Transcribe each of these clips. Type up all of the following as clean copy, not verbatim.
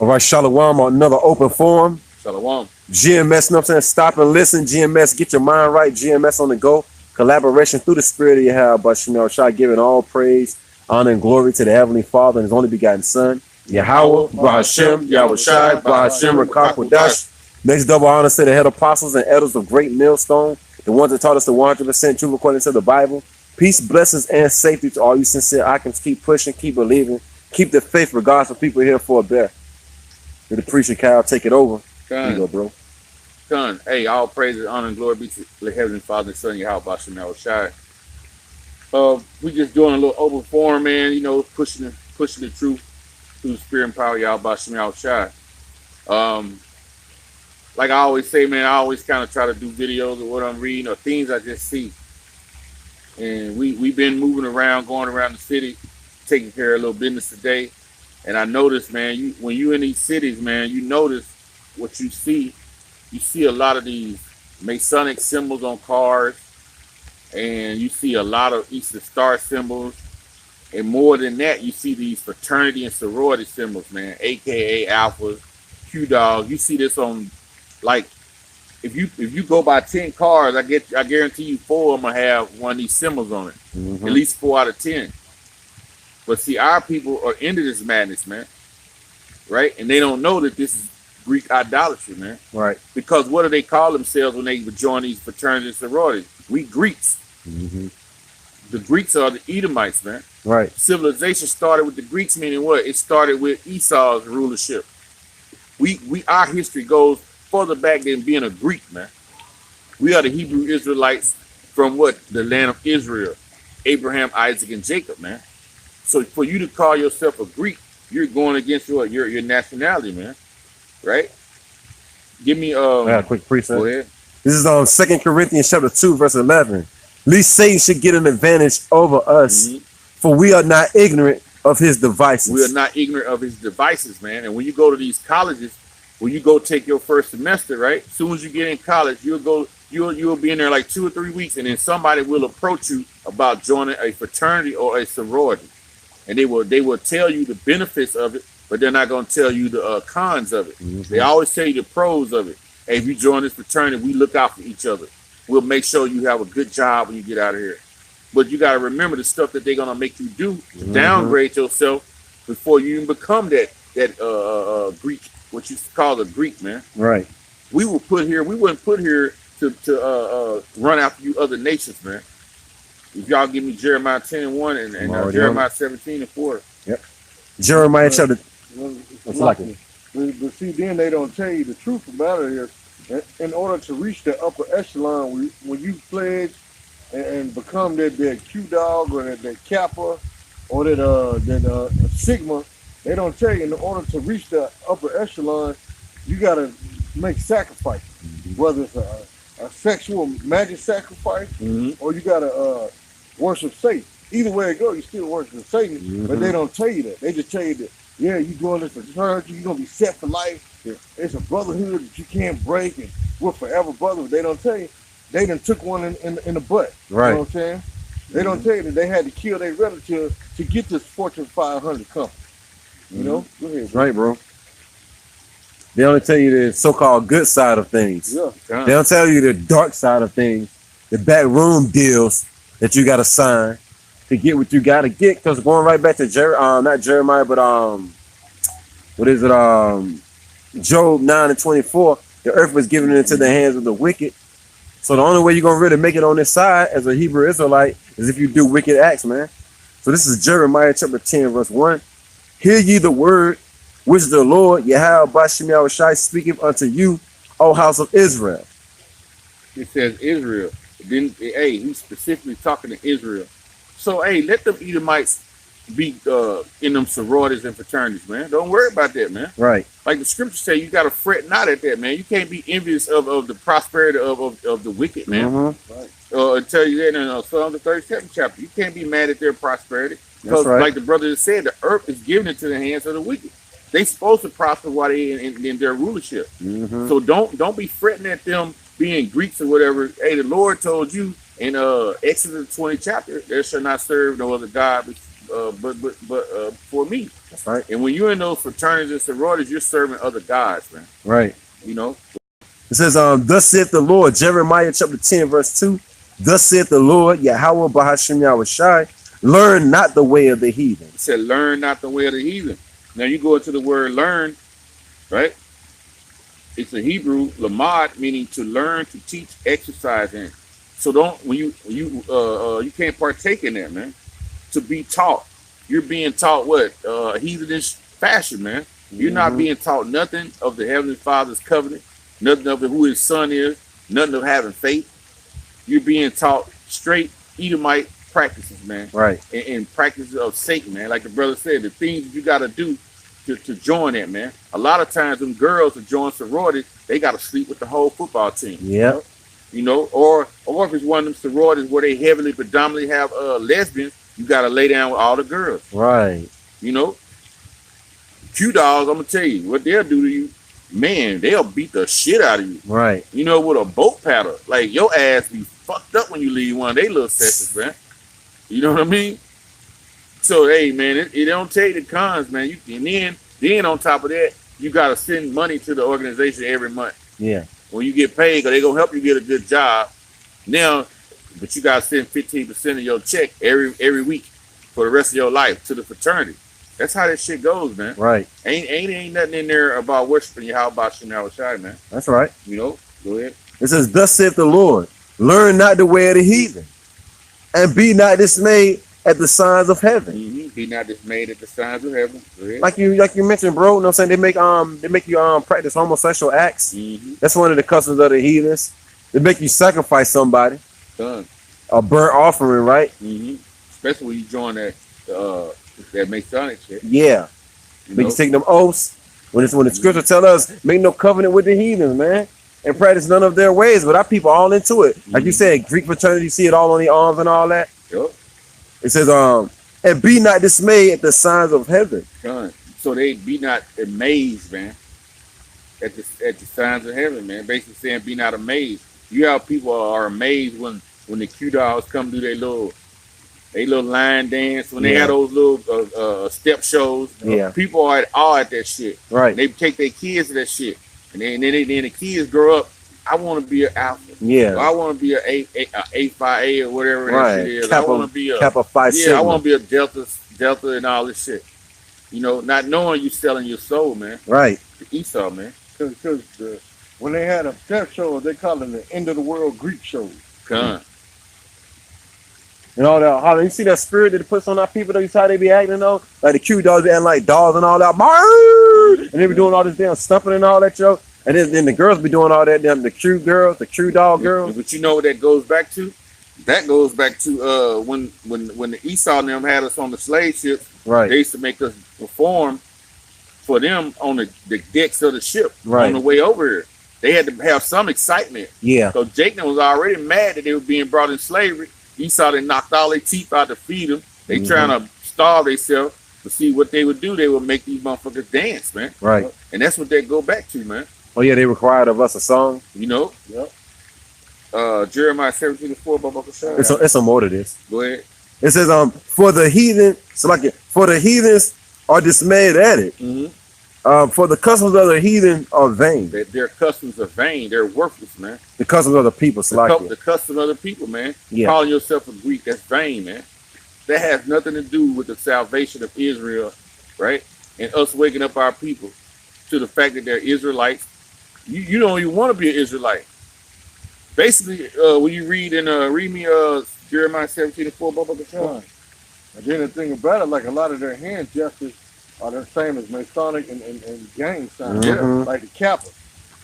All right, Shalom on another open forum. Shalom. GMS, you know what I'm saying? Stop and listen. GMS, get your mind right. GMS on the go. Collaboration through the spirit of Yahweh, but Shai, giving all praise, honor, and glory to the Heavenly Father and His only begotten Son, Yahweh, Bahashem, Yahweh Shai, Bahashem, Rakakwadash. Next double honor to the head apostles and elders of Great Millstone, the ones that taught us the 100% truth according to the Bible. Peace, blessings, and safety to all you sincere icons. Keep pushing, keep believing, keep the faith regardless of people here for a bear. With the preacher, Kyle, take it over. Here you go, bro. Done. Hey, all praises, honor, and glory be to the Heavenly Father and Son, Yahweh, Bashem, Yahweh Shai. We just doing a little open forum, man, you know, pushing the truth through the spirit and power, Yahweh, Bashem, Yahweh Shai. Like I always say, man, I always kind of try to do videos of what I'm reading or things I just see. And we've been moving around, going around the city, taking care of a little business today. And I noticed, man, when you in these cities, man, you notice what you see. You see a lot of these Masonic symbols on cars, and you see a lot of Easter Star symbols. And more than that, you see these fraternity and sorority symbols, man, aka Alphas, Q Dogs. You see this on, like, if you go by 10 cars, I guarantee you 4 of them will have one of these symbols on it. Mm-hmm. At least 4 out of 10. But see, our people are into this madness, man. Right? And they don't know that this is Greek idolatry, man. Right. Because what do they call themselves when they join these fraternities and sororities? We Greeks. Mm-hmm. The Greeks are the Edomites, man. Right. Civilization started with the Greeks, meaning what? It started with Esau's rulership. Our history goes further back than being a Greek, man. We are the Hebrew Israelites from what? The land of Israel. Abraham, Isaac, and Jacob, man. So for you to call yourself a Greek, you're going against your nationality, man. Right? Give me a quick precept. Go ahead. This is on 2 Corinthians chapter 2, verse 11. Least Satan should get an advantage over us, for we are not ignorant of his devices. We are not ignorant of his devices, man. And when you go to these colleges, when you go take your first semester, right? As soon as you get in college, you'll be in there like 2 or 3 weeks, and then somebody will approach you about joining a fraternity or a sorority. And they will tell you the benefits of it, but they're not going to tell you the cons of it. Mm-hmm. They always tell you the pros of it. Hey, if you join this fraternity, we look out for each other. We'll make sure you have a good job when you get out of here. But you got to remember the stuff that they're going to make you do to downgrade yourself before you even become that Greek, what you call a Greek, man. Right. We wouldn't put here to run after you other nations, man. If y'all give me Jeremiah 10:1 and Jeremiah 17:4. Yep. Jeremiah chapter. But see, then they don't tell you the truth about it is, in order to reach the upper echelon, when you pledge and become that Q Dog or that Kappa or that Sigma, they don't tell you in order to reach the upper echelon, you got to make sacrifices, whether it's a sexual magic sacrifice or you got to worship Satan. Either way it goes, you still worship Satan, but they don't tell you that. They just tell you that, yeah, you doing this for church, you're going to be set for life. It's a brotherhood that you can't break, and we're forever brothers. They don't tell you. They done took one in the butt. Right. You know what I'm saying? They don't tell you that they had to kill their relatives to get this Fortune 500 company. You know? Go ahead, bro. Right, bro. They only tell you the so-called good side of things. Yeah. They don't tell you the dark side of things, the backroom deals that you got to sign to get what you got to get. Because going right back to not Jeremiah, but what is it? Job 9:24. The earth was given into the hands of the wicked. So the only way you're gonna really make it on this side as a Hebrew Israelite is if you do wicked acts, man. So this is Jeremiah chapter 10, verse 1. Hear ye the word which the Lord Yahweh Bashem Yahweh Shai speaketh unto you, O house of Israel. It says Israel. Then, hey, he's specifically talking to Israel. So, hey, let them Edomites be in them sororities and fraternities, man. Don't worry about that, man. Right. Like the scriptures say, you got to fret not at that, man. You can't be envious of the prosperity of the wicked, man. Right. I tell you that in Psalm the 37th chapter. You can't be mad at their prosperity. Because, like the brother just said, the earth is given into the hands of the wicked. They supposed to prosper while they in their rulership. So don't be fretting at them being Greeks or whatever. Hey, the Lord told you in Exodus 20 chapter, there shall not serve no other God but for me. That's right. And when you're in those fraternities and sororities, you're serving other gods, man. Right. You know. It says, thus saith the Lord, Jeremiah chapter 10, verse 2. Thus saith the Lord, Yahweh Bahashim Yahushai, learn not the way of the heathen. It said, learn not the way of the heathen. Now you go into the word learn, right? It's a Hebrew, lamad, meaning to learn, to teach, exercise in. So when you can't partake in that, man. To be taught. You're being taught what? Heathenish fashion, man. You're not being taught nothing of the Heavenly Father's covenant, nothing of who his son is, nothing of having faith. You're being taught straight Edomite practices, man. Right. And practices of Satan, man. Like the brother said, the things that you got to do to join that, man. A lot of times them girls that join sororities, they got to sleep with the whole football team. Yeah. You know, or if it's one of them sororities where they heavily predominantly have lesbians, you got to lay down with all the girls. Right. You know, Q dogs, I'm gonna tell you what they'll do to you. Man, they'll beat the shit out of you. Right. You know, with a boat paddle. Like your ass be fucked up when you leave one of they little sessions, man. You know what I mean? So hey, man, it don't take the cons, man. And then on top of that, you gotta send money to the organization every month. Yeah. When you get paid, because they're gonna help you get a good job. Now, but you gotta send 15% of your check every week for the rest of your life to the fraternity. That's how that shit goes, man. Right. Ain't nothing in there about worshiping you. How about Shai, man? That's right. You know, go ahead. It says, thus saith the Lord, learn not the way of the heathen, and be not dismayed at the signs of heaven. Mm-hmm. Be not dismayed at the signs of heaven. Go ahead. Like you mentioned, bro. You know what I'm saying? They make you practice homosexual acts. Mm-hmm. That's one of the customs of the heathens. They make you sacrifice somebody. Done. A burnt offering, right? Mm-hmm. Especially when you join that Masonic shit. Yeah. Make you take them oaths. When the scripture tell us, make no covenant with the heathens, man, and practice none of their ways. But our people all into it. Like you said, Greek fraternity, you see it all on the arms and all that. Yep. It says, and be not dismayed at the signs of heaven. Done. So they be not amazed, man, at the signs of heaven, man. Basically saying, be not amazed. You have people are amazed when the Q dogs come do their little line dance, when they have those little step shows. Yeah. People are at awe at that shit. Right. They take their kids to that shit, and then the kids grow up. I want to be an alpha. Yeah. I want to be a Phi A or whatever Right. that shit is. Kappa, I want to be a Kappa Phi Sigma. I want to be a Delta and all this shit. You know, not knowing you selling your soul, man. Right. To Esau, man. Because when they had a step show, they call it the end of the world Greek shows. Come. And all that, how you see that spirit that it puts on our people, though, you see how they be acting, though? Like the Q dogs be acting like dolls and all that. And they be doing all this damn stumping and all that, yo. And then the girls be doing all that, damn, the Q girls, the Q dog girls. But you know what that goes back to? That goes back to when the Esau and them had us on the slave ships. Right. They used to make us perform for them on the decks of the ship Right. on the way over here. They had to have some excitement. Yeah. So Jacob was already mad that they were being brought in slavery. Esau, they knocked all their teeth out to feed them. They trying to starve themselves to see what they would do. They would make these motherfuckers dance, man. Right. And that's what they go back to, man. Oh, yeah, they required of us a song. You know? Yep. Jeremiah 17:4. It's some more to this. Go ahead. It says, for the heathen, for the heathens are dismayed at it. Mm-hmm. For the customs of the heathen are vain. Their customs are vain. They're worthless, man. The customs of the people, The customs of the people, man. Yeah. Calling yourself a Greek, that's vain, man. That has nothing to do with the salvation of Israel, right? And us waking up our people to the fact that they're Israelites. You don't even want to be an Israelite. Basically, when you read me Jeremiah 17:4, And then the thing about it, like a lot of their hand gestures are the same as Masonic and gang signs. Mhm. Like the Kappa.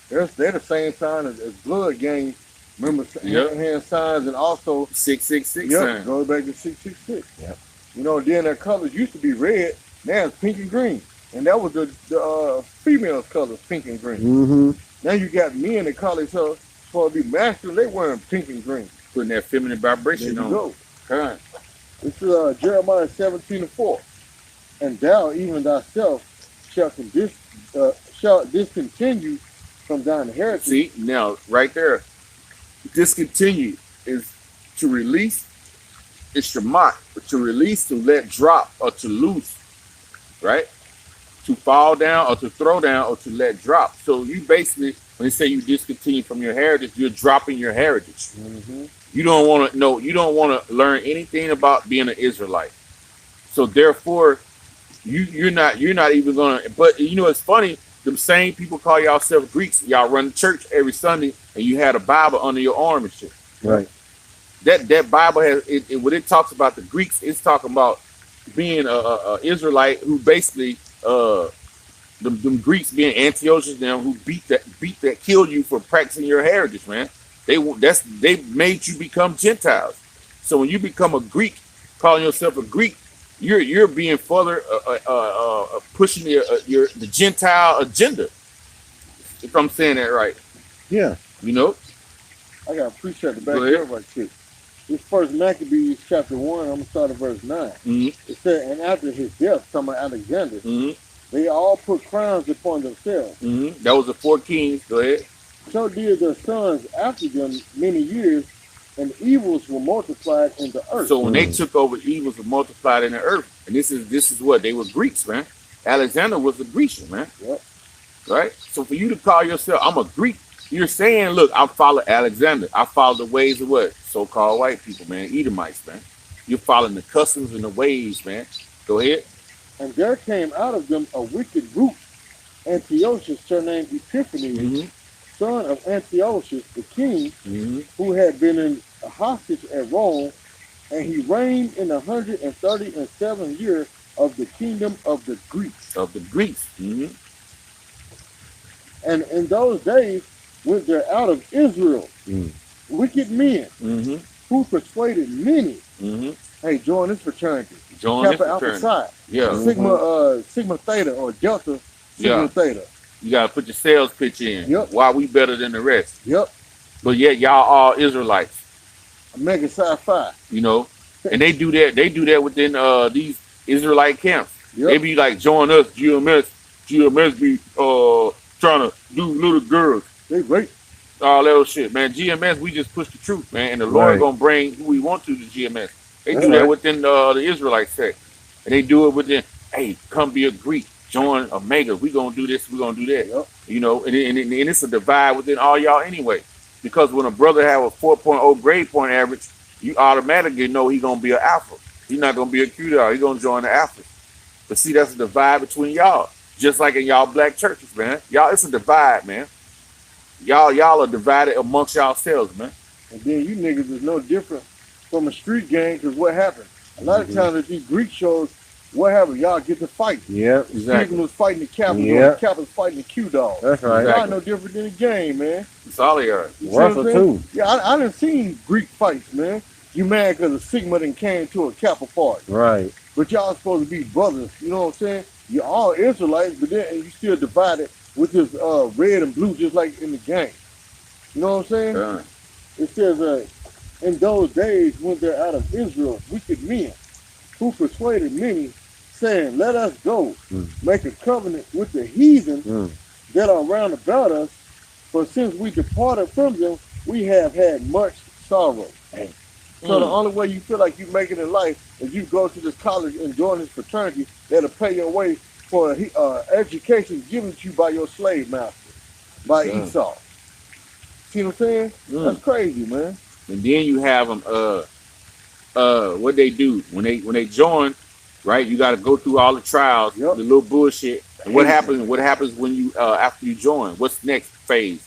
They're the same sign as blood gang members, hand signs, and also 666 yep, sign. goes back to 666. Yep. You know, then their colors used to be red, now it's pink and green. And that was the females' colors, pink and green. Mm-hmm. Now you got men that call themselves supposed to be masculine, they wearing pink and green. Putting that feminine There vibration you on. go. Huh. This is Jeremiah 17:4. And thou, even thyself, shall discontinue from thine inheritance. See, now, right there, discontinue is to release It's shamat, to release, to let drop, or to loose, right? To fall down, or to throw down, or to let drop. So you basically, when they say you discontinue from your heritage, you're dropping your heritage. Mm-hmm. You don't want to know. You don't want to learn anything about being an Israelite. So therefore, you're not even gonna. But you know, it's funny. Them same people call yourself Greeks. Y'all run to church every Sunday, and you had a Bible under your arm and shit. Right. That Bible has when it talks about the Greeks, it's talking about being a Israelite who basically them Greeks being Antiochus, them who beat that killed you for practicing your heritage, man. They made you become Gentiles. So when you become a Greek, calling yourself a Greek, you're being further pushing the Gentile agenda. If I'm saying that right, Yeah. you know. I got to appreciate the back Go ahead. up right quick. This first Maccabees chapter 1, I'm going to start at verse 9. Mm-hmm. It said, and after his death, talking about Alexander, Mm-hmm. they all put crowns upon themselves. Mm-hmm. That was the 4 kings. Go ahead. So did their sons after them many years, and evils were multiplied in the earth. So when they took over, evils were multiplied in the earth. And this is what they were Greeks, man. Alexander was a Grecian, man. Yep. Right? So for you to call yourself, I'm a Greek, you're saying, look, I follow Alexander. I follow the ways of what? So-called white people, man. Edomites, man. You're following the customs and the ways, man. Go ahead. And there came out of them a wicked root, Antiochus, surnamed Epiphanes, Mm-hmm. son of Antiochus the king, Mm-hmm. who had been in a hostage at Rome, and he reigned in 137 years of the kingdom of the Greeks. Of the Greeks. Mm-hmm. And in those days went there out of Israel wicked men Mm-hmm. who persuaded many. Mm-hmm. Hey, join this fraternity. Join this Kappa Alpha fraternity. Psi. Yeah. Sigma Theta or Delta Sigma Yeah. Theta. You got to put your sales pitch in. Yep. Why we better than the rest. Yep. But yet y'all all Israelites. Mega Sci-Fi. You know, and they do that within these Israelite camps. Yep. They be like, join us, GMS be trying to do little girls, They great. all that old shit, man. GMS, we just push the truth, man, and the Lord Right. gonna bring who we want to GMS. They That's do that right. within the Israelite sect, and they do it within. Hey, come be a Greek, join Omega. We gonna do this, we gonna do that. Yep. You know, and it's a divide within all y'all anyway. Because when a brother have a 4.0 grade point average, you automatically know he gonna be an alpha. He's not gonna be a Q dog. He gonna join the alpha. But see, that's a divide between y'all. Just like in y'all black churches, man. Y'all, it's a divide, man. Y'all are divided amongst yourselves, man. And then you niggas is no different from a street gang, because what happened? A lot of times at these Greek shows, what happened? Y'all get to fight. Yep. Stephen was fighting the Kappa, Yeah. the Kappa's fighting the Q dog. That's right. Exactly. Y'all no different than a game, man. It's all they are. You see what I'm Russell saying? too. Yeah, I done seen Greek fights, man. You mad because a Sigma done came to a Kappa party. Right. But y'all supposed to be brothers, you know what I'm saying? You're all Israelites, but then you still divided with this red and blue, just like in the game. You know what I'm saying? Yeah. It says, in those days when they're out of Israel, wicked men who persuaded many, saying, let us go, make a covenant with the heathen that are round about us, for since we departed from them, we have had much sorrow. So the only way you feel like you make it in life is you go to this college and join this fraternity that'll pay your way for education given to you by your slave master, by Esau. See what I'm saying? That's crazy, man. And then you have them. What they do when they join, right? You got to go through all the trials, Yep. the little bullshit. And what happens? What happens when you after you join? What's the next phase?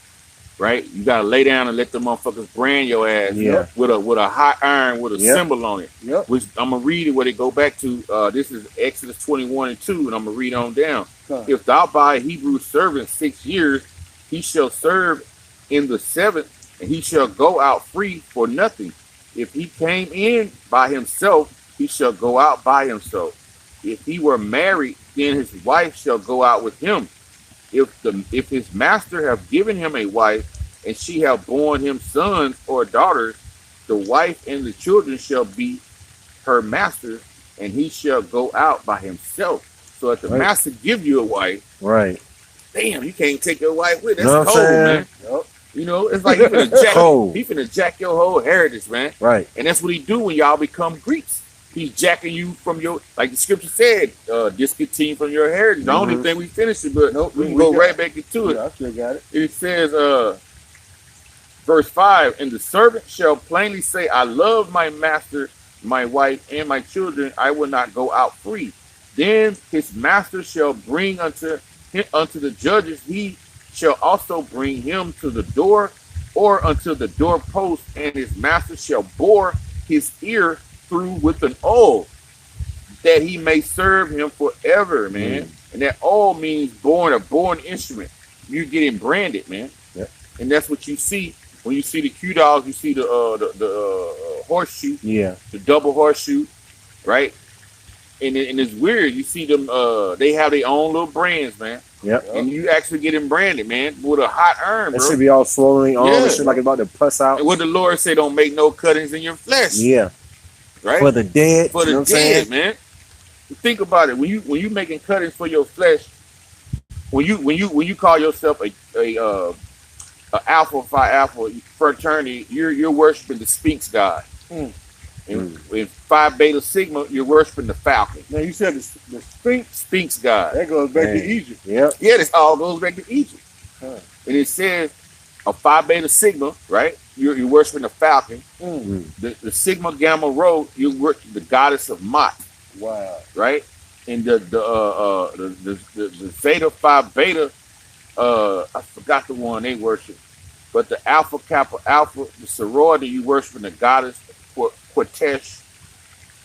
Right? You got to lay down and let the motherfuckers brand your ass Yeah. with a hot iron with a Yep. symbol on it. Yep. Which I'm gonna read it where they go back to. This is Exodus 21:2, and I'm gonna read on down. If thou buy a Hebrew servant 6 years, he shall serve in the 7th, and he shall go out free for nothing. If he came in by himself, he shall go out by himself. If he were married, then his wife shall go out with him. If his master have given him a wife, and she have borne him sons or daughters, the wife and the children shall be her master, and he shall go out by himself. So if the master give you a wife, Right. damn, you can't take your wife with. That's Know what I'm cold, saying? man. Yep. You know, it's like he Cold. finna jack your whole heritage, man. Right. And that's what he do when y'all become Greeks. He's jacking you from your, like the scripture said, discontinue from your heritage. I don't even think we finished it, but Nope, we can we go got right it. back into it. Yeah, I still got it. It says, verse 5, and the servant shall plainly say, I love my master, my wife, and my children. I will not go out free. Then his master shall bring unto the judges. He shall also bring him to the door or unto the doorpost, and his master shall bore his ear through with an awl, that he may serve him forever, man. And that awl means born, a born instrument. You're getting branded, man. Yep. And that's what you see when you see the Q dogs. You see the horseshoe, Yeah. the double horseshoe, right? And it's weird. You see them. They have their own little brands, man. Yep. And you actually get them branded, man, with a hot iron, That bro. should be all swollen on Yeah. and shit like it's about to puss out. And what the Lord say, don't make no cuttings in your flesh, Yeah. right? For the dead. For you know the what I'm saying? dead, man. Think about it. When you making cuttings for your flesh, when you call yourself a Alpha Phi Alpha fraternity, you're worshiping the Sphinx god. And in Phi Beta Sigma, you're worshiping the Falcon. Now you said the Sphinx. Sphinx god. That goes back Man. to Egypt. Yep. Yeah, this all goes back to Egypt. Huh. And it says a Phi Beta Sigma, right? You're worshiping the Falcon. The Sigma Gamma Rho, you worship the goddess of Mot, Wow. right? And the Zeta Phi Beta, I forgot the one they worship, but the Alpha Kappa Alpha, the sorority, you worshiping the goddess Quatesh.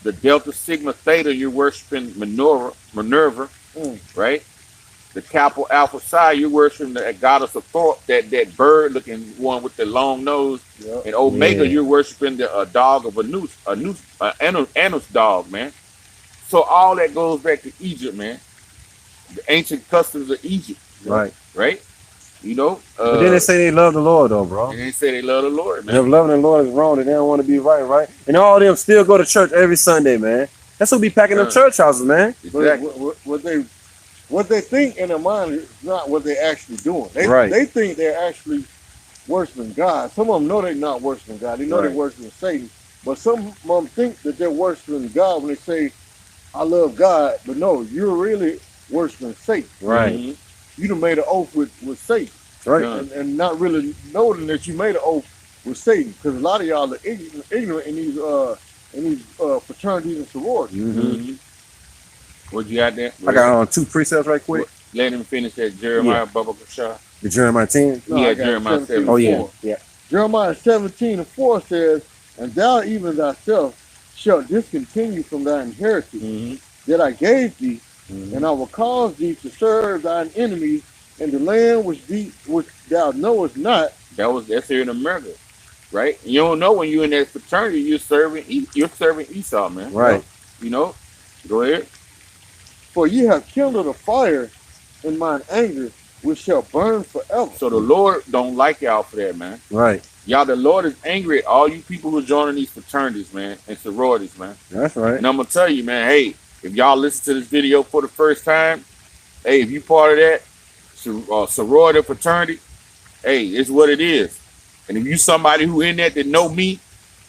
The Delta Sigma Theta, you're worshiping Minerva, right? The Kappa Alpha Psi, you're worshiping the goddess of Thor, that bird-looking one with the long nose. Yep. And Omega, Yeah. you're worshiping the dog of Anus dog, man. So all that goes back to Egypt, man. The ancient customs of Egypt, Right. right? You know. But then they say they love the Lord, though, bro. And they say they love the Lord, And man. if loving the Lord is wrong, then they don't want to be right? And all of them still go to church every Sunday, man. That's what be packing them church houses, man. But Exactly. what they think in their mind is not what they're actually doing. Right. They think they're actually worshiping God. Some of them know they're not worshiping God. They know Right. they're worshiping Satan. But some of them think that they're worshiping God when they say, I love God. But no, you're really worshiping Satan. Right. Mhm. You done made an oath with Satan. Right. Yeah. And not really knowing that you made an oath with Satan. Because a lot of y'all are ignorant in these fraternities and sororities. Mhm. What you got there? I got 2 precepts right quick. Let him finish that Jeremiah Bubba Shah. The Jeremiah 10. No, Yeah, I got Jeremiah 17. Oh, yeah. 4. Yeah. Jeremiah 17:4 says, and thou even thyself shalt discontinue from thine inheritance Mm-hmm. that I gave thee, and I will cause thee to serve thine enemies in the land which thou knowest not. That's here in America, right? You don't know when you're in that fraternity, you're serving Esau, man. Right. You know? Go ahead. For ye have kindled a fire in mine anger, which shall burn forever. So the Lord don't like y'all for that, man. Right. Y'all, the Lord is angry at all you people who are joining these fraternities, man, and sororities, man. That's right. And I'm gonna tell you, man, hey, if y'all listen to this video for the first time, hey, if you part of that sorority fraternity, hey, it's what it is. And if you somebody who in that know me,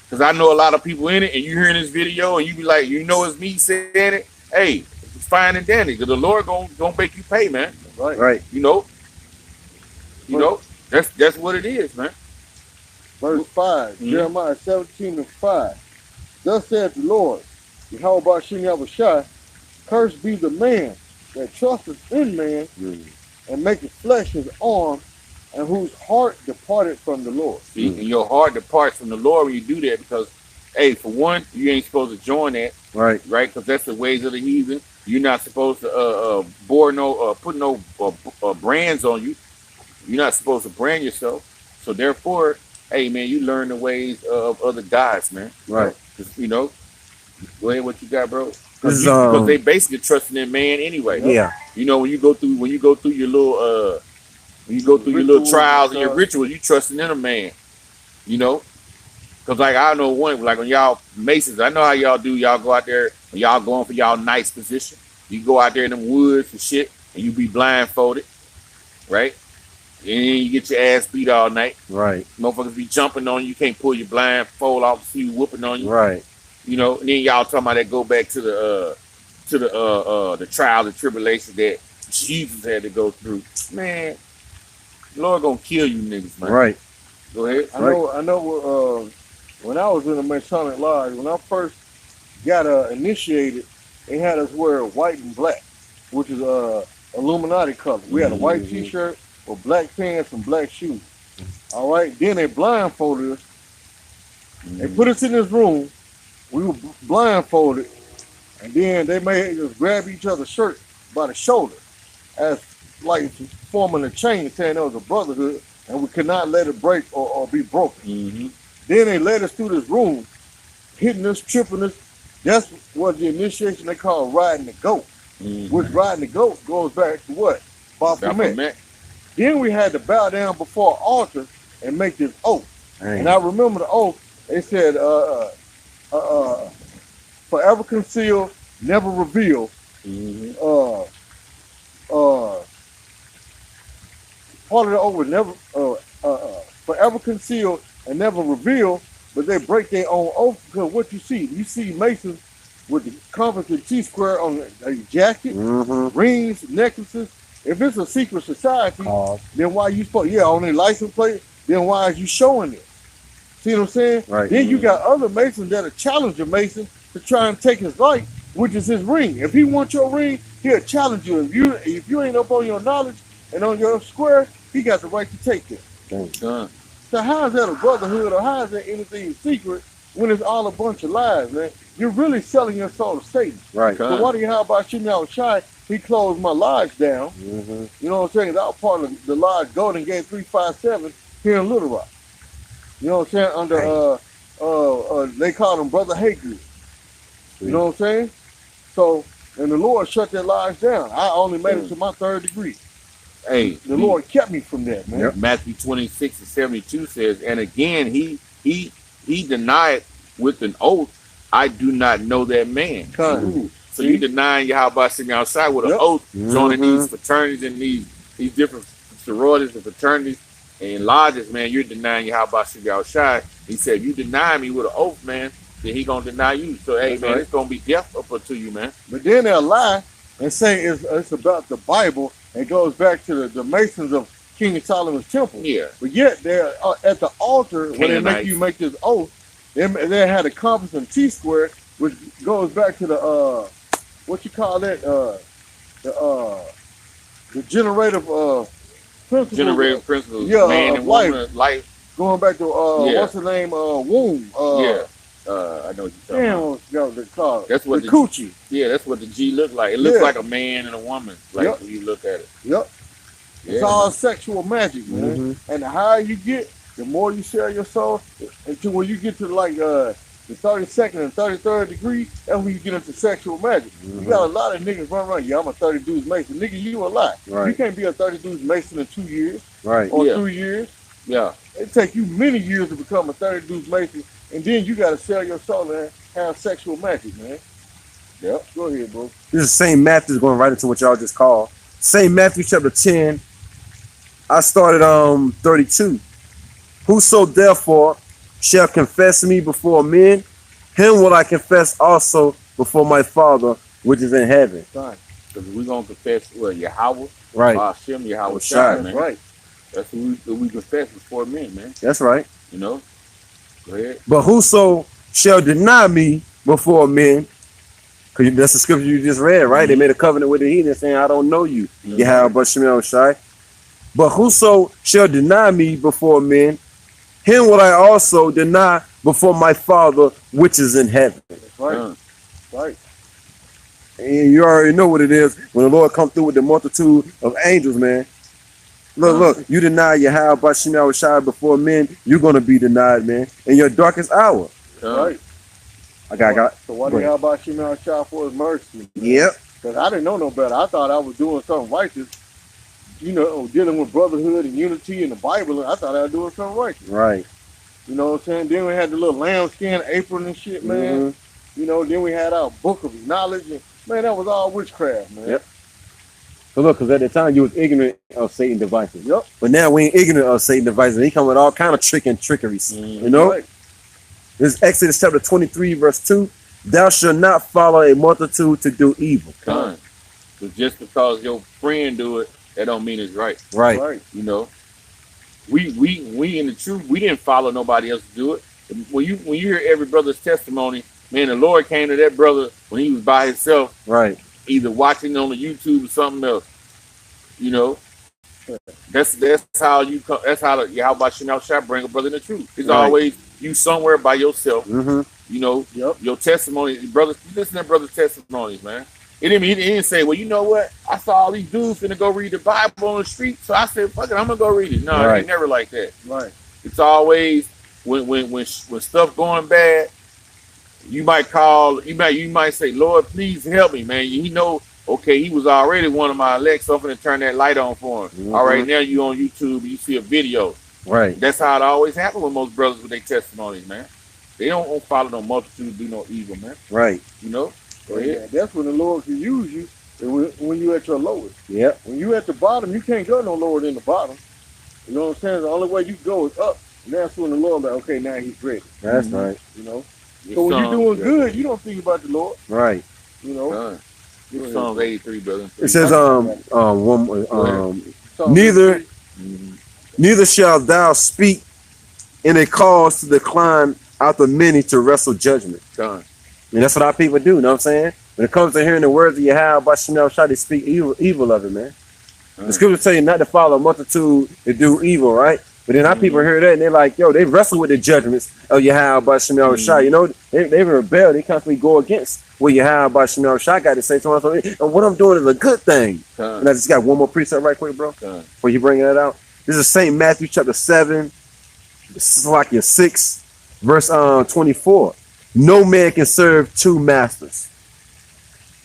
because I know a lot of people in it, and you hearing this video and you be like, you know it's me saying it, hey, it's fine and dandy, because the Lord gonna make you pay, man. Right. Right. You know, that's what it is, man. Verse 5, Jeremiah 17:5. Thus saith the Lord, Yahweh Shem Yahushua, cursed be the man that trusteth in man and maketh flesh his arm, and whose heart departed from the Lord. See, and your heart departs from the Lord when you do that, because, hey, for one, you ain't supposed to join that, Right. right? Because that's the ways of the heathen. You're not supposed to put no brands on you. You're not supposed to brand yourself. So therefore, hey, man, you learn the ways of other gods, man. Right. You know, go ahead, what you got, bro? This is, Because they basically trusting in man anyway. Yeah. You know, when you go through your little Rituals trials and and your stuff. rituals, you trusting in a man. You know, because like I know one, like when y'all Masons, I know how y'all do. Y'all go out there and y'all going for y'all nice position. You go out there in them woods and shit, and you be blindfolded, right? And you get your ass beat all night. Right. Motherfuckers be jumping on you. You can't pull your blindfold off, see you whooping on you. Right. You know, and then y'all talking about that go back to the trial and tribulation that Jesus had to go through. Man, the Lord gonna kill you niggas, man. Right. Go ahead. I know. When I was in the Masonic Lodge, when I first got initiated, they had us wear white and black, which is Illuminati color. We had a white T-shirt with black pants and black shoes. All right. Then they blindfolded us. They put us in this room. We were blindfolded, and then they made us grab each other's shirt by the shoulder, as like forming a chain, saying there was a brotherhood, and we could not let it break or be broken. Then they led us through this room, hitting us, tripping us. That's what the initiation they call riding the goat. Which riding the goat goes back to what? Baphomet. Then we had to bow down before an altar and make this oath. Dang. And I remember the oath. They said, forever conceal, never reveal. Part of the oath was never, forever conceal and never reveal, but they break their own oath because what you see Masons with the compass and T-square on their jacket, rings, necklaces. If it's a secret society, then why you supposed, on their license plate, then why is you showing it? See what I'm saying? Right. Then you got other Masons that are challenging Mason to try and take his life, which is his ring. If he wants your ring, he'll challenge you. If you ain't up on your knowledge and on your square, he got the right to take it. So how is that a brotherhood, or how is that anything secret when it's all a bunch of lies, man? You're really selling your soul to Satan. Right. So what do you have about Shimei Shai? He closed my lodge down. You know what I'm saying? That was part of the lodge Golden Gate 357 here in Little Rock. You know what I'm saying? Under they called him Brother Haygood. You know what I'm saying? So, and the Lord shut that lodge down. I only made it to my 3rd degree. Hey, the Lord kept me from that, man. Matthew 26:72 says, and again he denied with an oath, I do not know that man. So you denying Yahweh sitting outside with an oath, joining these fraternities and these different sororities and fraternities and lodges, man. You're denying Yahweh sitting outside. He said, you deny me with an oath, man, then he gonna deny you. So hey, man, it's gonna be death up to you, man. But then they'll lie and say it's about the Bible. It goes back to the Masons of King Solomon's temple. Yeah. But yet they're at the altar when they make you make this oath. They had a compass and T-square, which goes back to the what you call that? The generative principle. Generative principles. Yeah, man and woman, life. Going back to what's the name? Womb. I know what you're talking about. That's what the coochie. Yeah, that's what the G look like. It looks like a man and a woman, like when you look at it. It's all sexual magic, man. And the higher you get, the more you sell your soul, until when you get to like the 32nd and 33rd degree, that's when you get into sexual magic. You got a lot of niggas running around, I'm a 30 dudes Mason. Nigga, you a lot. Right. You can't be a 30 dudes Mason in 2 years. Right. Or 3 years. Yeah. It take you many years to become a 30 dudes Mason, and then you got to sell your soul and have sexual magic, man. Yep. Go ahead, bro. This is St. Matthew's going right into what y'all just called. St. Matthew chapter 10. I started 32. Whoso therefore shall confess me before men, him will I confess also before my Father which is in heaven. Because we're going to confess Yahweh. Right. Hashem, Yahweh Shai, man. Right. That's what we confess before men, man. That's right. You know? Go ahead. But whoso shall deny me before men, because that's the scripture you just read, right? They made a covenant with the heathen saying, I don't know you. Yahweh Shemel Shai. But whoso shall deny me before men, him will I also deny before my Father which is in heaven. Right. Right. And you already know what it is when the Lord come through with the multitude of angels, man. Look, you deny Yahweh Shemel Shai before men, you're going to be denied, man, in your darkest hour. Right. I got. So what do you have about Shemel Shai for his mercy? Yep. Because I didn't know no better. I thought I was doing something righteous. You know, dealing with brotherhood and unity in the Bible, I thought I was doing something righteous. Right. You know what I'm saying? Then we had the little lambskin apron and shit, man. You know, then we had our book of knowledge. And, man, that was all witchcraft, man. Yep. So look, because at the time you was ignorant of Satan's devices. Yep. But now we ain't ignorant of Satan's devices. He come with all kind of trick and trickeries. You know? Right. This is Exodus chapter 23, verse 2. Thou shalt not follow a multitude to do evil. Done. So just because your friend do it, that don't mean it's right. Right. Right. You know, we in the truth, we didn't follow nobody else to do it. When you hear every brother's testimony, man, the Lord came to that brother when he was by himself, Right. either watching on the YouTube or something else. You know, that's how you come. That's how the Yahweh Shem shall bring a brother in the truth. It's Right. always you somewhere by yourself. Mm-hmm. You know, Yep. your testimony, brothers. Listen to brother's testimonies, man. He didn't say, well, you know what? I saw all these dudes finna go read the Bible on the street, so I said, fuck it, I'm gonna go read it. No, Right. it's never like that. Right. It's always when stuff going bad, you might call, you might say, Lord, please help me, man. You know, okay, he was already one of my elects, so I'm gonna turn that light on for him. Mm-hmm. All right, now you on YouTube, you see a video. Right. That's how it always happens with most brothers with their testimonies, man. They don't follow no multitude, do no evil, man. Right. You know? Go ahead. Yeah, that's when the Lord can use you. When you at your lowest. Yep. When you at the bottom, you can't go no lower than the bottom. You know what I'm saying? The only way you go is up. And that's when the Lord like, okay, now he's ready. That's Mm-hmm. right. You know? Your So when you're song- doing good, you don't think about the Lord. Right. You know? Done. Go ahead. Psalms 83, brother. It says, Psalm neither 83. neither shalt thou speak in a cause to decline out the many to wrestle judgment. Done. And that's what our people do, you know what I'm saying? When it comes to hearing the words of Yahweh, Shem shall they speak evil of it, man. The scriptures tell you not to follow a multitude to do evil, right? But then our people hear that and they're like, yo, they wrestle with the judgments of Yahweh Shem Shai. You know, they rebel, they constantly go against what Yahweh Shem Shai got to say to us. And what I'm doing is a good thing. Done. And I just got one more precept right quick, bro, Done. before you bring that out. This is St. Matthew chapter 7, Slakia 6, verse 24. No man can serve two masters.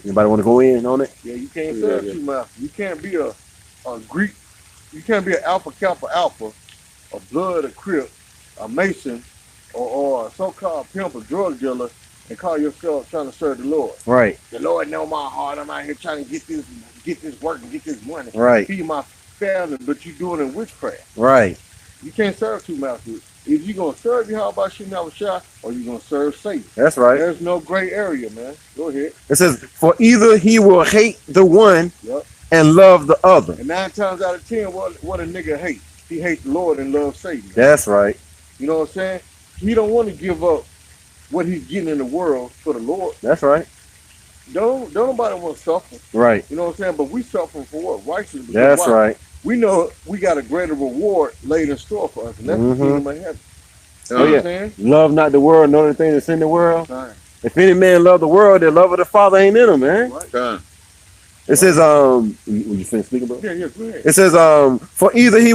Anybody want to go in on it? Yeah, you can't serve two masters. You can't be a Greek. You can't be an Alpha Kappa Alpha, a Blood, a Crip, a Mason, or a so-called pimp, a drug dealer, and call yourself trying to serve the Lord. Right, The Lord know my heart. I'm out here trying to get this work and get this money. right, Feed my family, but you doing it in witchcraft. right. You can't serve two masters. If you're going to serve Yahweh Shem Shai, or you're going to serve Satan. That's right. There's no gray area, man. Go ahead. It says, for either he will hate the one Yep. and love the other. And 9 times out of 10, what a nigga hate? He hates the Lord and loves Satan. That's right. You know what I'm saying? He don't want to give up what he's getting in the world for the Lord. That's right. Don't nobody want to suffer. Right. You know what I'm saying? But we suffering for what? Righteousness. Because That's why? right. We know we got a greater reward laid in store for us, and that's the kingdom of heaven. You know Oh, what yeah. I'm saying? Love not the world, nor the thing that's in the world. Right. If any man love the world, the love of the Father ain't in him, man. Right. Done. It says, you finished speaking, bro? Yeah, go ahead. It says, for either he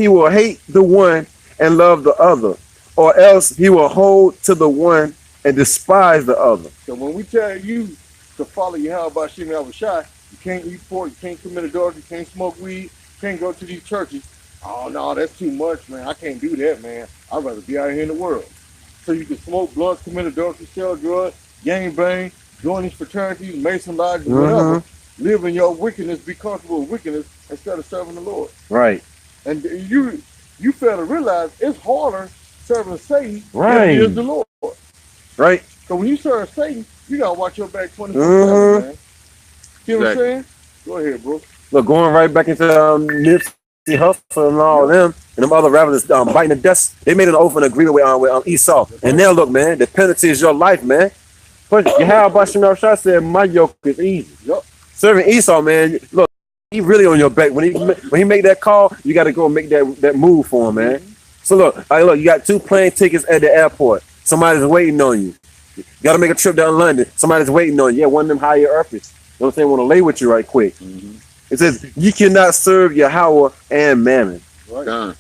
will hate the one and love the other, or else he will hold to the one and despise the other. So when we tell you to follow Yahweh Shem Shai, you can't eat pork, you can't commit adultery, you can't smoke weed, you can't go to these churches. Oh no, that's too much, man. I can't do that, man. I'd rather be out here in the world. So you can smoke blunts, commit adultery, sell drugs, gang bang, join these fraternities, Mason lodges, whatever. Live in your wickedness, be comfortable with wickedness instead of serving the Lord. Right. And you fail to realize it's harder serving Satan Right. than it is the Lord. Right. So when you serve Satan, you gotta watch your back 24/7, man. See what I'm Exactly. saying? Go ahead, bro. Look, going right back into Nipsey Hussle and all of them, and them other rappers biting the dust. They made an oath and agreement with Esau. And now look, man, the penalty is your life, man. But Yahweh Shem Shai said, my yoke is easy. Yup. Serving Esau, man, look, he really on your back. When he make that call, you got to go and make that move for him, man. So look, you got 2 plane tickets at the airport. Somebody's waiting on you. You got to make a trip down to London. Somebody's waiting on you. Yeah, one of them higher earthers. You know what I'm saying? Want to lay with you right quick. It says, you cannot serve Yahweh and Mammon. Right. Done.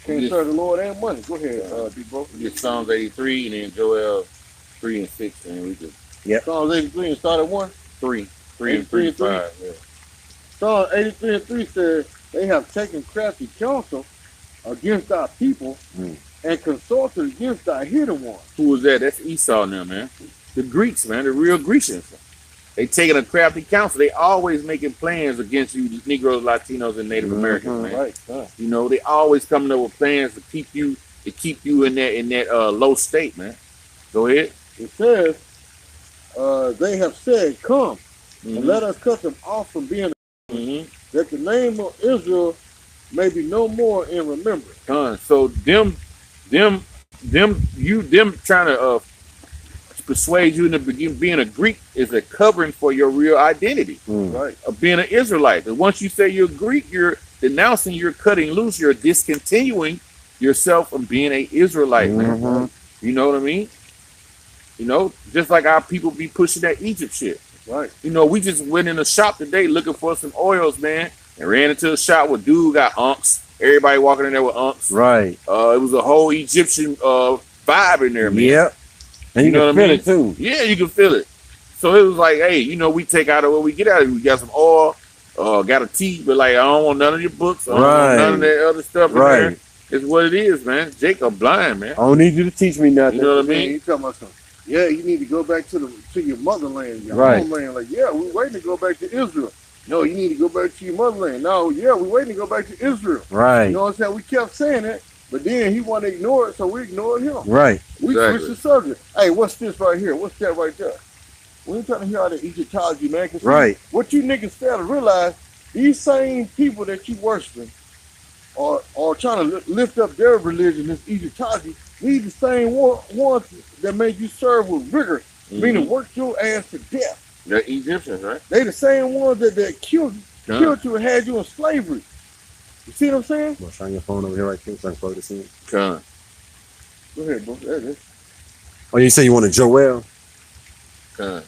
Can't serve the Lord and money. Go ahead, big bro. We get Psalms 83 and then Joel 3 and 6, and we just Psalms 83 and start at 1. 3 and 3 and 5. Yeah. Psalms 83 and 3 says, they have taken crafty counsel against our people and consulted against our hidden ones. Who was that? That's Esau now, man. The Greeks, man, the real Grecians. They taking a crafty counsel. They always making plans against you, Negroes, Latinos, and Native Americans, man. Right. You know, they always coming up with plans to keep you in that low state, man. Go ahead. It says, they have said, "Come Mm-hmm. and let us cut them off from being, Mm-hmm. that the name of Israel may be no more in remembrance." So them trying to persuade you into being a Greek is a covering for your real identity Right. of being an Israelite. And once you say you're Greek, you're denouncing, you're cutting loose, you're discontinuing yourself from being an Israelite, man. Mhm. You know what I mean? You know, just like our people be pushing that Egypt shit. Right. You know, we just went in the shop today looking for some oils, man, and ran into a shop where dude got unks. Everybody walking in there with unks. Right. It was a whole Egyptian vibe in there, man. Yep. And you, You know can what I feel mean? it too. Yeah, you can feel it. So it was like, hey, you know, we take out of what we get out of it. We got some oil, got a tea, but like, I don't want none of your books. I don't want none of that other stuff in there. It's what it is, man. Jacob blind, man. I don't need you to teach me nothing. You know what I Man, mean? you talking about something? Yeah, you need to go back to your motherland, your Right. homeland. Like, yeah, we're waiting to go back to Israel. No, you need to go back to your motherland. No, yeah, we're waiting to go back to Israel. Right. You know what I'm saying? We kept saying it, but then he wanted to ignore it, so we ignored him. Right. We Exactly. switched the subject. Hey, what's this right here? What's that right there? We ain't trying to hear all the Egyptology, man. 'Cause see, Right. what you niggas fail to realize, these same people that you worshiping are trying to lift up their religion, this Egyptology, these the same ones that made you serve with rigor, meaning work your ass to death. The Egyptians, right? They the same ones that killed you and had you in slavery. You see what I'm saying? I'm shine your phone over here right quick so I can plug this in. Con. Go ahead, bro. There it is. Oh, you say you want a Joel? Con.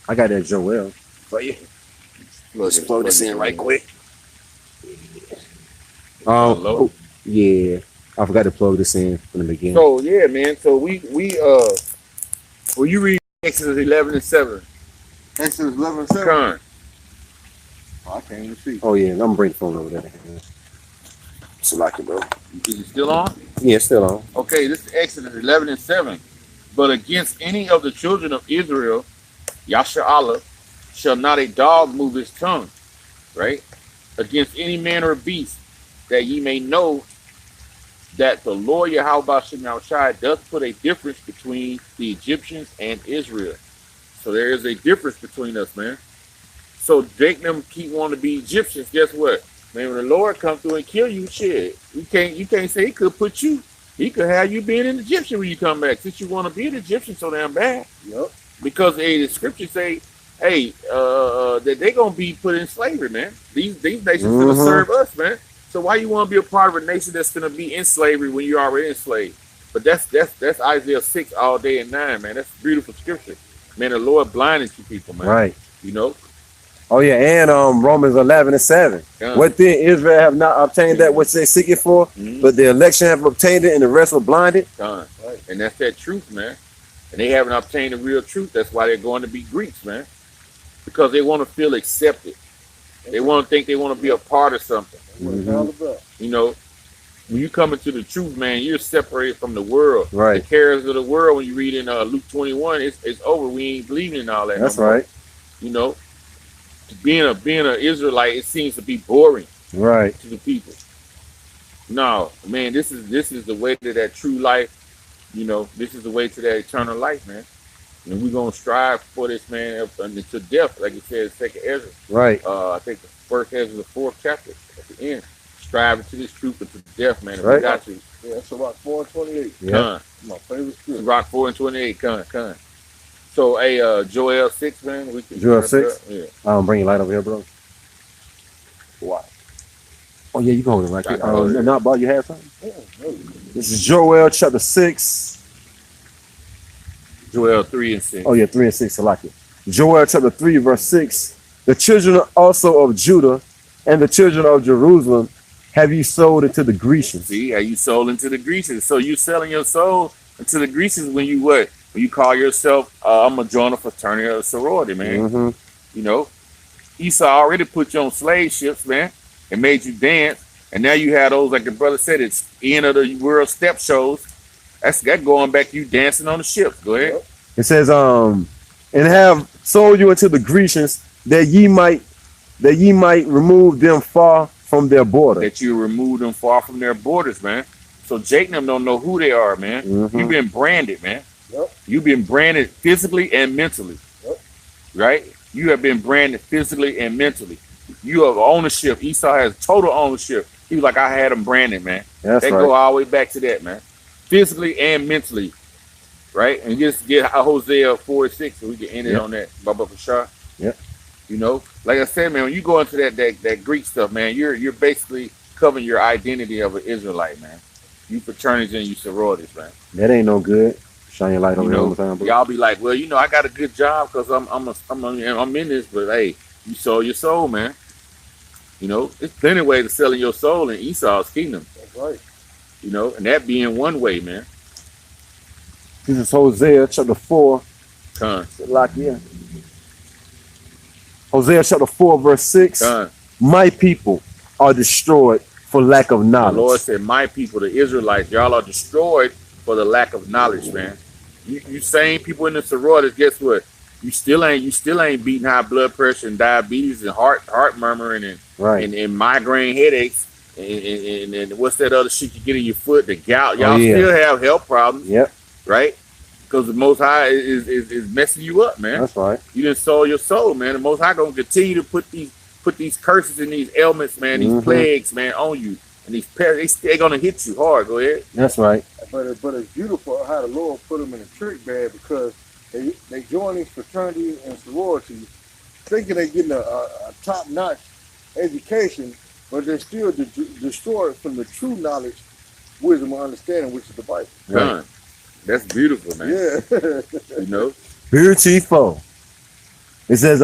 I got that Joel. For you. Let's plug this in right quick. Hello? Oh, yeah. I forgot to plug this in from the beginning. So yeah, man. So we when you read Exodus 11:7, Exodus 11:7. Con. Oh, I can't even see. Oh, yeah. I'm going to bring the phone over there. Select it, bro. Is it still on? Yeah, it's still on. Okay, this is Exodus 11:7. But against any of the children of Israel, Yasha Allah, shall not a dog move his tongue, right? Against any man or beast, that ye may know that the Lord Yahweh Shem Yahushai does put a difference between the Egyptians and Israel. So there is a difference between us, man. So Jake them keep wanting to be Egyptians. Guess what? Man, when the Lord come through and kill you, shit, you can't say he could put you. He could have you being an Egyptian when you come back, since you want to be an Egyptian so damn bad. Yep. Because the scriptures say, hey, that they're gonna be put in slavery, man. These nations gonna serve us, man. So why you want to be a part of a nation that's gonna be in slavery when you're already enslaved? But that's Isaiah 6 all day and 9, man. That's beautiful scripture. Man, the Lord blinded you people, man. Right. You know? Oh, yeah. And Romans 11:7. Yeah. What then Israel have not obtained that which they seek it for, Mhm. but the election have obtained it, and the rest were blinded. Done. And that's that truth, man. And they haven't obtained the real truth. That's why they're going to be Greeks, man. Because they want to feel accepted. They want to think they want to be a part of something. That's what it's all about. You know, when you come into the truth, man, you're separated from the world. Right. The cares of the world, when you read in Luke 21, it's over. We ain't believing in all that. That's no more. right. You know, being an Israelite, it seems to be boring Right. to the people. No, man, this is the way to that true life. You know, this is the way to that eternal life, man. And we're gonna strive for this, man, up until death, like it says, Second Ezra. Right. I think the first Ezra, the 4th chapter at the end. Striving to this truth until death, man. And Right. we got you. Yeah, that's about 4:28. Yeah. Con. My favorite script. Rock 4:28. Con. So, hey, Joel 6, man. We can Joel 6? Yeah. Bring your light over here, bro. Why? Oh, yeah, you can hold it right I there. can hold it. Not about you have something? Yeah, really. This is Joel chapter 6. Joel 3 and 6. Oh, yeah, 3 and 6. I like it. Joel chapter 3, verse 6. The children also of Judah and the children of Jerusalem have you sold into the Grecians. See, how you sold into the Grecians. So you selling your soul into the Grecians when you what? When you call yourself, I'm gonna join a fraternity or a sorority, man. Mm-hmm. You know, Esau already put you on slave ships, man, and made you dance. And now you have those, like the brother said, it's end of the world step shows. That's that going back, you dancing on the ships. Go ahead. It says, and have sold you into the Grecians that ye might remove them far from their border. That you remove them far from their borders, man. So Jake and them don't know who they are, man. Mhm. You've been branded, man. Yep. You've been branded physically and mentally. Yep. Right? You have been branded physically and mentally. You have ownership. Esau has total ownership. He was like, I had him branded, man. That's They right. go all the way back to that, man. Physically and mentally. Right? And just get Hosea 4:6 so we can end it Yep. on that. Baba Bashar. Yep. You know, like I said, man, when you go into that Greek stuff, man, you're basically covering your identity of an Israelite, man. You fraternities and you sororities, man. That ain't no good. Shine your light You on it all know, the time, bro. y'all be like, well, you know, I got a good job because I'm in this, but hey, you sold your soul, man. You know, there's plenty of ways of selling your soul in Esau's kingdom. That's right. You know, and that being one way, man. This is Hosea chapter 4. Con, Lock in. Hosea chapter 4, verse 6. con. My people are destroyed for lack of The knowledge. Lord said, my people, the Israelites, y'all are destroyed for the lack of knowledge, man. You same people in the sororities, guess what? You still ain't beating high blood pressure and diabetes and heart murmuring Right. and migraine headaches and what's that other shit you get in your foot, the gout. Y'all yeah. still have health problems, Yep. right? Because the Most High is messing you up, man. That's right. You didn't sold your soul, man. The Most High gonna continue to put these curses and these ailments, man, these Mhm. plagues, man, on you. And these pests, they gonna hit you hard. Go ahead. That's right. But it's beautiful how the Lord put them in a trick bag because they join these fraternities and sororities thinking they're getting a top-notch education, but they're still destroyed from the true knowledge, wisdom, and understanding, which is the Bible. Right. Done. That's beautiful, man. Yeah. You know? Beautiful. It says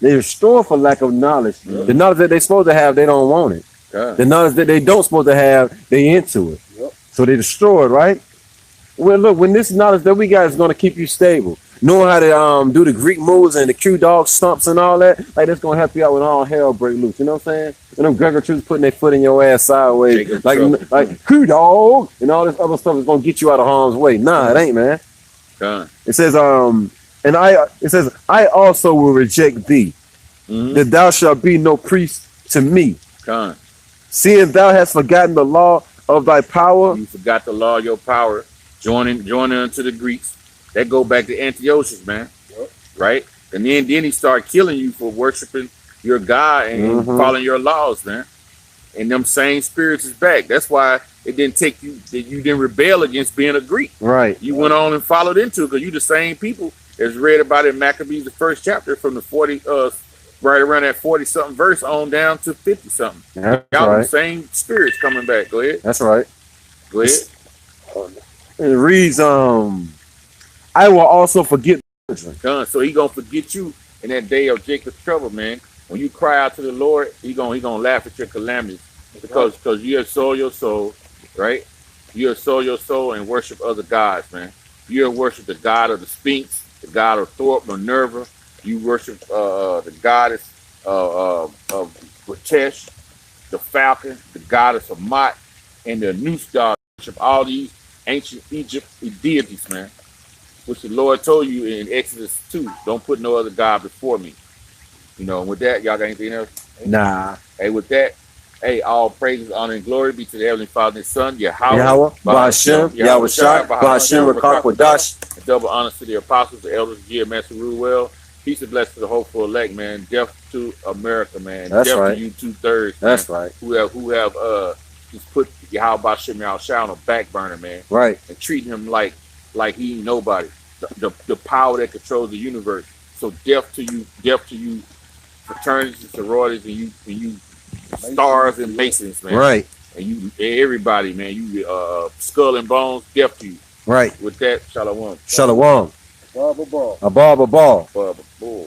they restore for lack of knowledge. Yeah. The knowledge that they supposed to have, they don't want it. Done. The knowledge that they don't supposed to have, they into it. Yep. So they destroy it, right? Well, look, when this knowledge that we got is going to keep you stable, knowing how to do the Greek moves and the Q dog stumps and all that, like that's going to help you out when all hell break loose. You know what I'm saying? And them Gregor troops putting their foot in your ass sideways, Jacob like trouble. Q dog and all this other stuff is going to get you out of harm's way. Nah, it ain't, man. Done. It says I also will reject thee, Mm-hmm. that thou shalt be no priest to me, Done. seeing thou hast forgotten the law of thy power. You forgot the law of your power, joining unto the Greeks. That go back to Antiochus, man. Yep. Right? And then he start killing you for worshiping your God and Mhm. following your laws, man. And them same spirits is back. That's why it didn't take you, that you didn't rebel against being a Greek. Right. You went on and followed into it because you the same people as read about in Maccabees, the first chapter, from the 40, right around that 40-something verse on down to 50-something. That's Y'all the right. same spirits coming back. Go ahead. That's right. Go ahead. And it reads, I will also forget. Done. So he gonna forget you in that day of Jacob's trouble, man. When you cry out to the Lord, he gonna laugh at your calamities because you have sold your soul, right? You have sold your soul and worship other gods, man. You have worshiped the god of the Sphinx, the god of Thorpe, Minerva. You worship the goddess of Ratesh, the falcon, the goddess of Mot, and the Anubis god. Worship all these ancient Egypt deities, man. Which the Lord told you in Exodus 2, don't put no other God before me. You know, and with that, y'all got anything else? Nah. Hey, with that, hey, all praises, honor, and glory be to the Heavenly Father and His Son, Yahweh, Yahweh, Ba'ashem, Yahweh Shai, Ba'ashem, Rakak Wadash. and double honors to the apostles, the elders, GMS, and Ruel. Peace and blessings to the hopeful elect, man. Death to America, man. That's Death right. to you 2/3. That's right. Who have just put Yahweh Ba'ashem Yahweh Shai on a back burner, man. Right. And treating him like he ain't nobody. The power that controls the universe. So death to you, fraternities and sororities, and you stars and masons, man. Right. And you everybody, man. You skull and bones, death to you. Right. With that, shalom. Shalom. Blah, blah, blah. A ball, a ball. Bubba, boy.